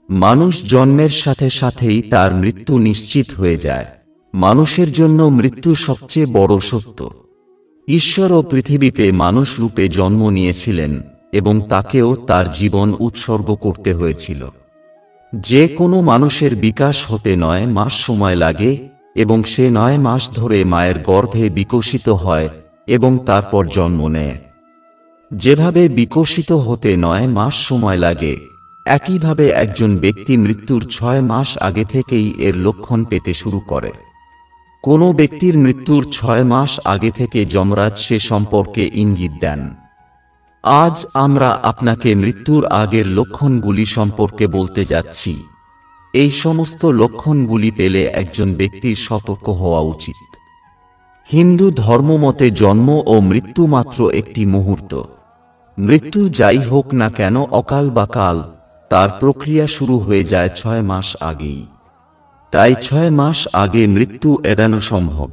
মানুষ জন্মের সাথে সাথেই তার মৃত্যু নিশ্চিত হয়ে যায়। মানুষের জন্য মৃত্যু সবচেয়ে বড় সত্য। ঈশ্বরও পৃথিবীতে মানুষ রূপে জন্ম নিয়েছিলেন এবং তাকেও তার জীবন উৎসর্গ করতে হয়েছিল। যে কোনো মানুষের বিকাশ হতে 9 মাস সময় লাগে এবং সে 9 মাস ধরে মায়ের গর্ভে বিকশিত হয় এবং তারপর জন্ম নেয়। যেভাবে বিকশিত হতে 9 মাস সময় লাগে, একইভাবে একজন ব্যক্তি মৃত্যুর 6 মাস আগে থেকেই এর লক্ষণ পেতে শুরু করে। কোনো ব্যক্তির মৃত্যুর 6 মাস আগে থেকে যমরাজ সে সম্পর্কে ইঙ্গিত দেন। আজ আমরা আপনাকে মৃত্যুর আগের লক্ষণগুলি সম্পর্কে বলতে যাচ্ছি। এই সমস্ত লক্ষণগুলি পেলে একজন ব্যক্তির সতর্ক হওয়া উচিত। হিন্দু ধর্মমতে জন্ম ও মৃত্যু মাত্র একটি মুহূর্ত। মৃত্যু যাই হোক না কেন, অকাল বা কাল, তার প্রক্রিয়া শুরু হয়ে যায় 6 মাস আগেই। তাই 6 মাস আগে মৃত্যু এড়ানো সম্ভব।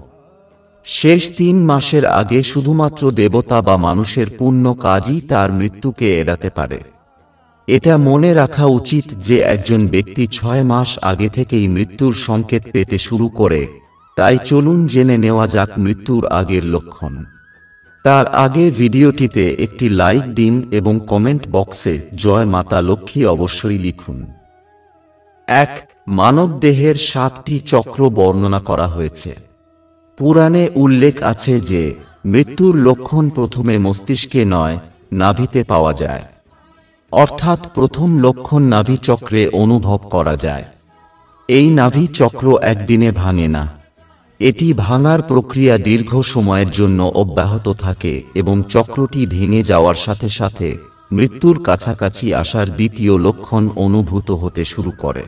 শেষ 3 মাসের আগে শুধুমাত্র দেবতা বা মানুষের পুণ্য কাজই তার মৃত্যুকে এড়াতে পারে। এটা মনে রাখা উচিত যে একজন ব্যক্তি 6 মাস আগে থেকেই মৃত্যুর সংকেত পেতে শুরু করে। তাই চলুন জেনে নেওয়া যাক মৃত্যুর আগের লক্ষণ। তার আগে ভিডিওটিতে একটি লাইক দিন এবং কমেন্ট বক্সে জয় মাতা লক্ষ্মী অবশ্যই লিখুন। 1. মানব দেহের 7টি চক্র বর্ণনা করা হয়েছে। পুরাণে উল্লেখ আছে যে মৃত্যুর লক্ষণ প্রথমে মস্তিষ্কে নয়, নাভিতে পাওয়া যায়। অর্থাৎ প্রথম লক্ষণ নাভি চক্রে অনুভব করা যায়। এই নাভি চক্র একদিনে ভাঙে না। এটি ভাঙার প্রক্রিয়া দীর্ঘ সময়ের জন্য অব্যাহত থাকে এবং চক্রটি ভেঙে যাওয়ার সাথে সাথে মৃত্যুর কাছাকাছি আসার দ্বিতীয় লক্ষণ অনুভূত হতে শুরু করে।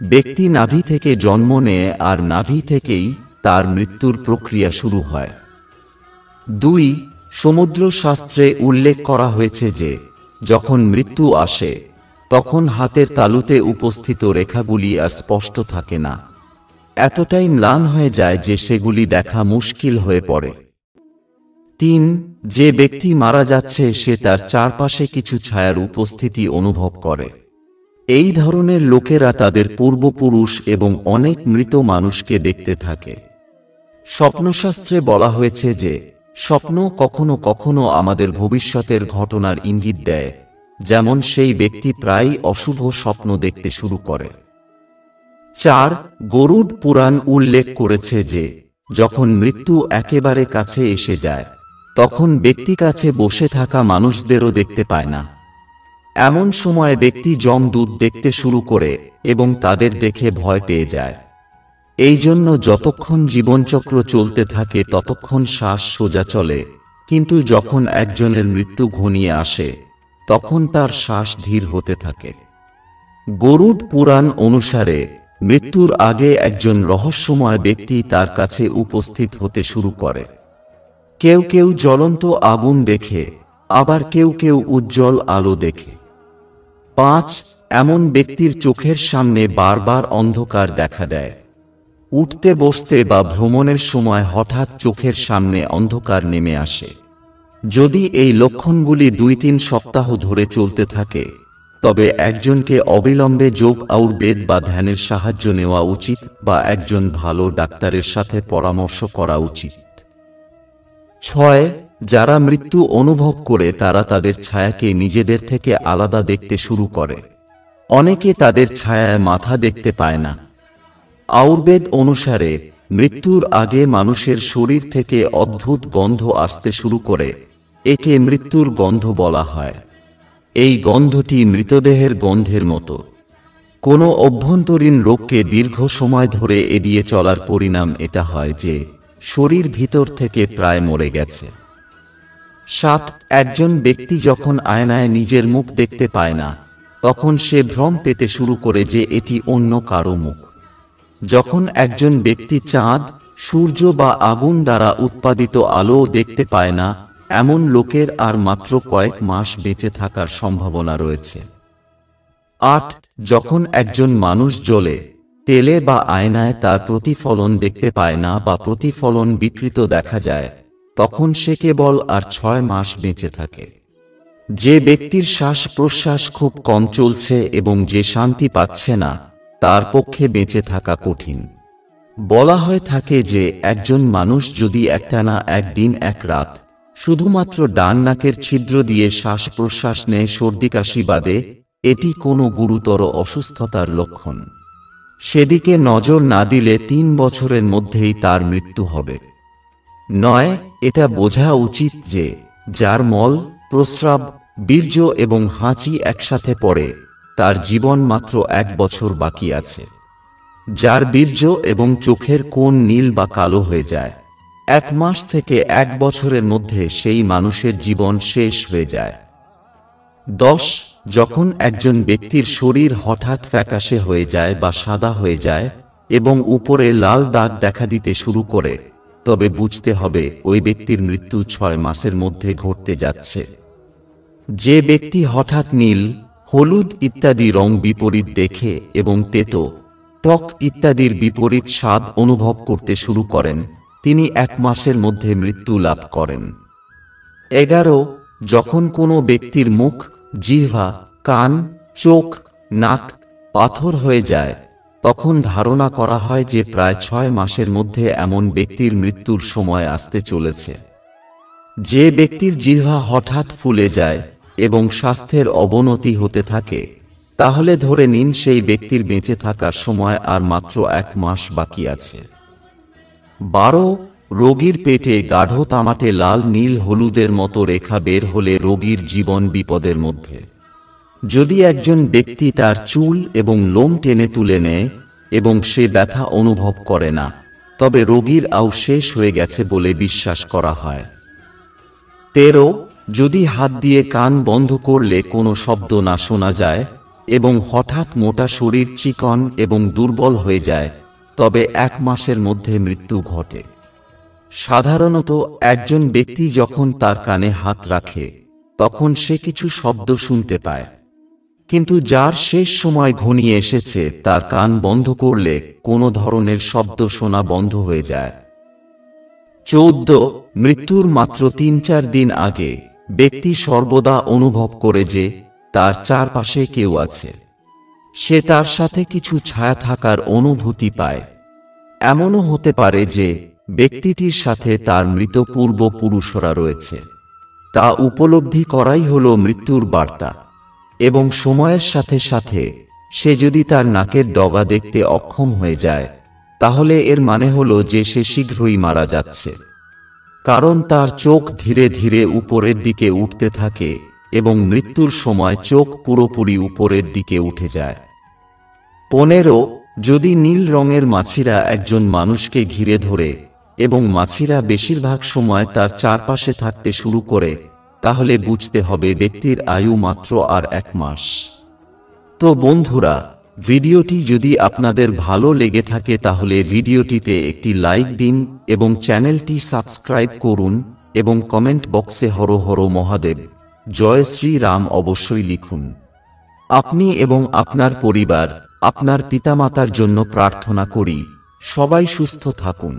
ব্যক্তি নাভি থেকে জন্ম নেয় আর নাভি থেকেই তার মৃত্যুর প্রক্রিয়া শুরু হয়। 2. সমুদ্র শাস্ত্রে উল্লেখ করা হয়েছে যে যখন মৃত্যু আসে তখন হাতের তালুতে উপস্থিত রেখাগুলি আর স্পষ্ট থাকে না। এতটাই ম্লান হয়ে যায় যে সেগুলি দেখা মুশকিল হয়ে পড়ে। 3. যে ব্যক্তি মারা যাচ্ছে সে তার চারপাশে কিছু ছায়ার উপস্থিতি অনুভব করে। এই ধরনের লোকেরা তাদের পূর্বপুরুষ এবং অনেক মৃত মানুষকে দেখতে থাকে। স্বপ্নশাস্ত্রে বলা হয়েছে যে স্বপ্ন কখনো কখনো আমাদের ভবিষ্যতের ঘটনার ইঙ্গিত দেয়, যেমন সেই ব্যক্তি প্রায়ই অশুভ স্বপ্ন দেখতে শুরু করে। 4. গরুড় পুরাণ উল্লেখ করেছে যে যখন মৃত্যু একেবারে কাছে এসে যায় তখন ব্যক্তি কাছে বসে থাকা মানুষদেরও দেখতে পায় না। এমন সময় ব্যক্তি যমদূত দেখতে শুরু করে এবং তাদের দেখে ভয় পেয়ে যায়। এই জন্য যতক্ষণ জীবনচক্র চলতে থাকে ততক্ষণ শ্বাস সোজা চলে, কিন্তু যখন একজনের মৃত্যু ঘনিয়ে আসে তখন তার শ্বাস ধীর হতে থাকে। গরুড় পুরাণ অনুসারে মৃত্যুর আগে একজন রহস্যময় ব্যক্তি তার কাছে উপস্থিত হতে শুরু করে। কেউ কেউ জ্বলন্ত আগুন দেখে, আবার কেউ কেউ উজ্জ্বল আলো দেখে। 5. এমন ব্যক্তির চোখের সামনে বারবার অন্ধকার দেখা দেয়। উঠতে বসতে বা ভ্রমণের সময় হঠাৎ চোখের সামনে অন্ধকার নেমে আসে। যদি এই লক্ষণগুলি 2-3 সপ্তাহ ধরে চলতে থাকে তবে একজনকে অবিলম্বে যোগ আয়ুর্বেদ বা ধ্যানের সাহায্য নেওয়া উচিত বা একজন ভালো ডাক্তারের সাথে পরামর্শ করা উচিত। 6. যারা মৃত্যু অনুভব করে তারা তাদের ছায়াকে নিজেদের থেকে আলাদা দেখতে শুরু করে। অনেকে তাদের ছায়ায় মাথা দেখতে পায় না। আয়ুর্বেদ অনুসারে মৃত্যুর আগে মানুষের শরীর থেকে অদ্ভুত গন্ধ আসতে শুরু করে। একে মৃত্যুর গন্ধ বলা হয়। এই গন্ধটি মৃতদেহের গন্ধের মতো। কোনো অভ্যন্তরীণ রোগকে দীর্ঘ সময় ধরে এড়িয়ে চলার পরিণাম এটা হয় যে শরীর ভিতর থেকে প্রায় মরে গেছে। 7. একজন ব্যক্তি যখন আয়নায় নিজের মুখ দেখতে পায় না তখন সে ভ্রম পেতে শুরু করে যে এটি অন্য কারো মুখ। যখন একজন ব্যক্তি চাঁদ, সূর্য বা আগুন দ্বারা উৎপাদিত আলো দেখতে পায় না, এমন লোকের আর মাত্র কয়েক মাস বেঁচে থাকার সম্ভাবনা রয়েছে। 8. যখন একজন মানুষ জ্বলে, তেলে বা আয়নায় তার প্রতিফলন দেখতে পায় না বা প্রতিফলন বিকৃত দেখা যায়, তখন সে কেবল আর 6 মাস বেঁচে থাকে। যে ব্যক্তির শ্বাস প্রশ্বাস খুব কম চলছে এবং যে শান্তি পাচ্ছে না, তার পক্ষে বেঁচে থাকা কঠিন। বলা হয়ে থাকে যে একজন মানুষ যদি একটানা একদিন এক রাত শুধুমাত্র ডান নাকের ছিদ্র দিয়ে শ্বাস প্রশ্বাস নেয়, সর্দি কাশি বাদে, এটি কোনো গুরুতর অসুস্থতার লক্ষণ। সেদিকে নজর না দিলে 3 বছরের মধ্যেই তার মৃত্যু হবে। নয়, এটা বোঝা উচিত যে যার মল, প্রস্রাব, বীর্য এবং হাঁচি একসাথে পড়ে, তার জীবন মাত্র 1 বছর বাকি আছে। যার বীর্য এবং চোখের কোণ নীল বা কালো হয়ে যায়, 1 মাস থেকে 1 বছরের মধ্যে সেই মানুষের জীবন শেষ হয়ে যায়। 10. যখন একজন ব্যক্তির শরীর হঠাৎ ফ্যাকাশে হয়ে যায় বা সাদা হয়ে যায় এবং উপরে লাল দাগ দেখা দিতে শুরু করে, তবে বুঝতে হবে ওই ব্যক্তির মৃত্যু 6 মাসের মধ্যে ঘটতে যাচ্ছে। যে ব্যক্তি হঠাৎ নীল, হলুদ ইত্যাদি রং বিপরীত দেখে এবং তেতো, টক ইত্যাদির বিপরীত স্বাদ অনুভব করতে শুরু করেন, তিনি 1 মাসের মধ্যে মৃত্যু লাভ করেন। 11. যখন কোনো ব্যক্তির মুখ, জিহ্বা, কান, চোখ, নাক পাথর হয়ে যায়, তখন ধারণা করা হয় যে প্রায় 6 মাসের মধ্যে এমন ব্যক্তির মৃত্যুর সময় আসতে চলেছে। যে ব্যক্তির জিহ্বা হঠাৎ ফুলে যায় এবং স্বাস্থ্যের অবনতি হতে থাকে, তাহলে ধরে নিন সেই ব্যক্তির বেঁচে থাকার সময় আর মাত্র 1 মাস বাকি আছে। 12. রোগীর পেটে গাঢ় তামাটে লাল নীল হলুদের মতো রেখা বের হলে রোগীর জীবন বিপদের মধ্যে। যদি একজন ব্যক্তি তার চুল এবং লোম টেনে তুলে নেয় এবং সে ব্যথা অনুভব করে না, তবে রোগীর আয়ু শেষ হয়ে গেছে বলে বিশ্বাস করা হয়। 13. যদি হাত দিয়ে কান বন্ধ করলে কোনো শব্দ না শোনা যায় এবং হঠাৎ মোটা শরীর চিকন এবং দুর্বল হয়ে যায়, তবে 1 মাসের মধ্যে মৃত্যু ঘটে। সাধারণত একজন ব্যক্তি যখন তার কানে হাত রাখে, তখন সে কিছু শব্দ শুনতে পায়, কিন্তু যার শেষ সময় ঘনিয়ে এসেছে তার কান বন্ধ করলে কোনো ধরনের শব্দ শোনা বন্ধ হয়ে যায়। 14. মৃত্যুর মাত্র 3-4 দিন আগে ব্যক্তি সর্বদা অনুভব করে যে তার চারপাশে কেউ আছে। সে তার সাথে কিছু ছায়া থাকার অনুভূতি পায়। এমনও হতে পারে যে ব্যক্তিটির সাথে তার মৃত পূর্বপুরুষরা রয়েছে। তা উপলব্ধি করাই হলো মৃত্যুর বার্তা। এবং সময়ের সাথে সাথে সে যদি তার নাকের ডগা দেখতে অক্ষম হয়ে যায়, তাহলে এর মানে হলো যে সে শীঘ্রই মারা যাচ্ছে, কারণ তার চোখ ধীরে ধীরে উপরের দিকে উঠতে থাকে এবং মৃত্যুর সময় চোখ পুরোপুরি উপরের দিকে উঠে যায়। 15. যদি নীল রঙের মাছিরা একজন মানুষকে ঘিরে ধরে এবং মাছিরা বেশিরভাগ সময় তার চারপাশে থাকতে শুরু করে, তাহলে বুঝতে হবে ব্যক্তির আয়ু মাত্র আর 1 মাস। তো বন্ধুরা, ভিডিওটি যদি আপনাদের ভালো লেগে থাকে তাহলে ভিডিওটিতে একটি লাইক দিন এবং চ্যানেলটি সাবস্ক্রাইব করুন এবং কমেন্ট বক্সে হর হর মহাদেব, জয় শ্রী রাম অবশ্যই লিখুন। আপনি এবং আপনার পরিবার, আপনার পিতামাতার জন্য প্রার্থনা করি, সবাই সুস্থ থাকুন।